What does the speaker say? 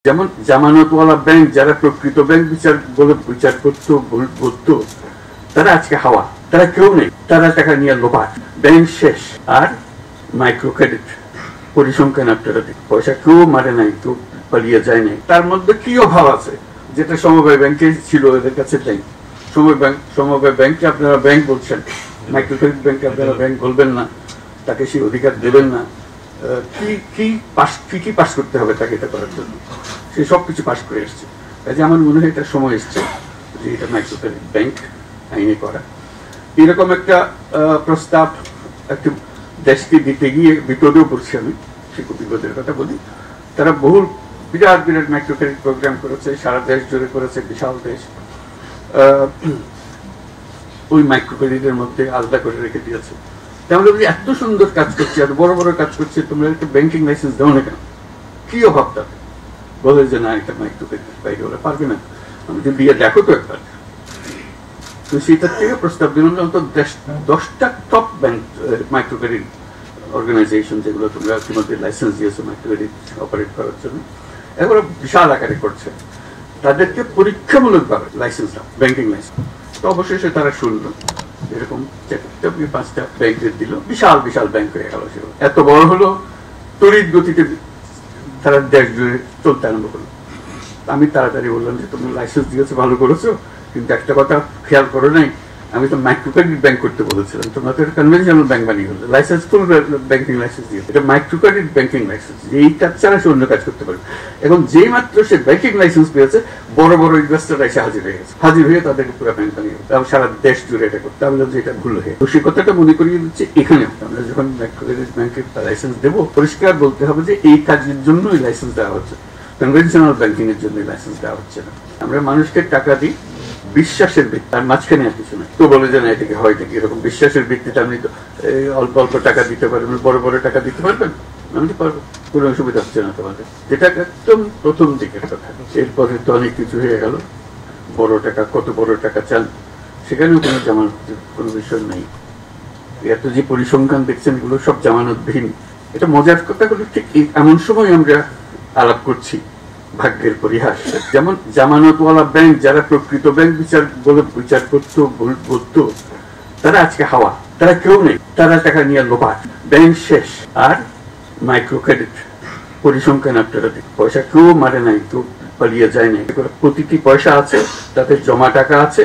যেমন জামানতওয়ালা ব্যাংক, যারা প্রকৃত ব্যাংক বিচার বলে বিচার করতো বলতো, তারা আজকে হাওয়া, তারা কেউ নেই, তারা টাকা নিয়ে লোপাট, ব্যাংক শেষ। আর মাইক্রো ক্রেডিট পরিসংখ্যান আপনারা পয়সা কেউ মারে নাই, কেউ পালিয়ে যায় নাই। তার মধ্যে কি অভাব আছে যেটা সমবায় ব্যাংকে ছিল, এদের কাছে নেই। সমবায় ব্যাংকে আপনারা ব্যাংক বলছেন, মাইক্রো ক্রেডিট ব্যাংকে আপনারা ব্যাংক বলবেন না, তাকে সেই অধিকার দেবেন না। কি পাস করতে হবে তাকে এটা করার জন্য? সে সবকিছু পাস করে এসছে। কাজে আমার মনে হয় এটা সময় এসছে যে এটা মাইক্রো ক্রেডিট ব্যাংক আইনে করা। এরকম একটা প্রস্তাব একটা দেশকে দিতে গিয়ে বিপদেও পড়ছি আমি, সে বিপদের কথা বলি। তারা বহু বিরাট বিরাট মাইক্রো ক্রেডিট প্রোগ্রাম করেছে, সারা দেশ জুড়ে করেছে, বিশাল দেশ। ওই মাইক্রো ক্রেডিটের মধ্যে আলাদা করে রেখে দিয়েছে। তাহলে এত সুন্দর কাজ করছে, এত বড় বড় কাজ করছে, তোমরা একটা ব্যাংকিং লাইসেন্স দাও না কেন? কি অভাব তাতে? বলে যে না, এটা মাইক্রো ক্রেডিট বাইরে ওরা পারবে না, আমাদের দিয়ে দেখো তো একবার। তো সেটার থেকে প্রস্তাব দিলাম যে অন্তত 10টা top bank micro credit organization, যেগুলো তোমরা ইতিমধ্যে লাইসেন্স দিয়েছো মাইক্রো ক্রেডিট অপারেট করার জন্য, এগুলো বিশাল আকারে করছে, তাদেরকে পরীক্ষামূলকভাবে লাইসেন্স দাও, ব্যাংকিং লাইসেন্স। তো অবশেষে তারা শুনলো, এরকম 4-5টা ব্যাংকের দিল, বিশাল বিশাল ব্যাংক হয়ে গেল। সেগুলো এত বড় হলো, তড়িৎ গতিতে তারা দেশ জুড়ে চলতে আরম্ভ করলো। আমি তাড়াতাড়ি বললাম যে তুমি লাইসেন্স দিয়েছো, ভালো করেছো, কিন্তু একটা কথা খেয়াল করো নাই, আমি তো মাইক্রো ক্রেডিট ব্যাংক করতে বলেছিলাম, তোমরা তো এটা কনভেনশনাল ব্যাংক বানিয়ে ফেললে। লাইসেন্স ফুল ব্যাংকিং লাইসেন্স দিয়ে, এটা মাইক্রো ক্রেডিট ব্যাংকিং লাইসেন্স, এই কাজ ছাড়া সে অন্য কাজ করতে পারে। এখন যেই মাত্র সে ব্যাংকিং লাইসেন্স পেয়েছে, বড় বড় ইনভেস্টাররা এসে হাজির হয়ে গেছে, হাজির হয়ে তাদেরকে পুরো ব্যাংক বানিয়ে সারা দেশ জুড়ে এটা করতে। আমি বলছি এটা ভুল হয়ে, তো সে কথাটা মনে করিয়ে দিচ্ছে এখানে আমরা যখন মাইক্রো ক্রেডিট ব্যাংকের লাইসেন্স দেবো, পরিষ্কার বলতে হবে যে এই কাজের জন্যই লাইসেন্স দেওয়া হচ্ছে, কনভেনশনাল ব্যাংকিং এর জন্য লাইসেন্স দেওয়া হচ্ছে না। আমরা মানুষকে টাকা দিই বিশ্বাসের ভিত্তি, তার মাঝখানে আর কিছু নাই। তো বলে যে না এটাকে হয় নাকি, এরকম বিশ্বাসের ভিত্তিতে আপনি তো অল্প অল্প টাকা দিতে পারবেন, বড় বড় টাকা দিতে পারবেন? আমি তো পারবো, কোনো অসুবিধা হচ্ছে না তোমাদের। যেটা একদম প্রথম দিকের কথা। এরপরে তো অনেক কিছু হয়ে গেল, বড় টাকা, কত বড় টাকা চান, সেখানেও কোনো জামানত কোনো বিষয় নেই। এত যে পরিসংখ্যান দেখছেন, এগুলো সব জামানতবিহীন। এটা মজার কথা হলো, ঠিক এমন সময় আমরা আলাপ করছি, ভাগ্যের পরিহাস। যেমন জামানতওয়ালা ব্যাংক, যারা প্রকৃত ব্যাংক বিচার বলে বিচার করতো বলতো, তারা আজকে হাওয়া, তারা কেউ নেই, তারা টাকা নিয়ে লোপাট, ব্যাংক শেষ। আর মাইক্রো ক্রেডিট পরিসংখ্যান আপনারা পয়সা কেউ মারে নাই, কেউ পালিয়ে যায় নাই, প্রতিটি পয়সা আছে, তাতে জমা টাকা আছে।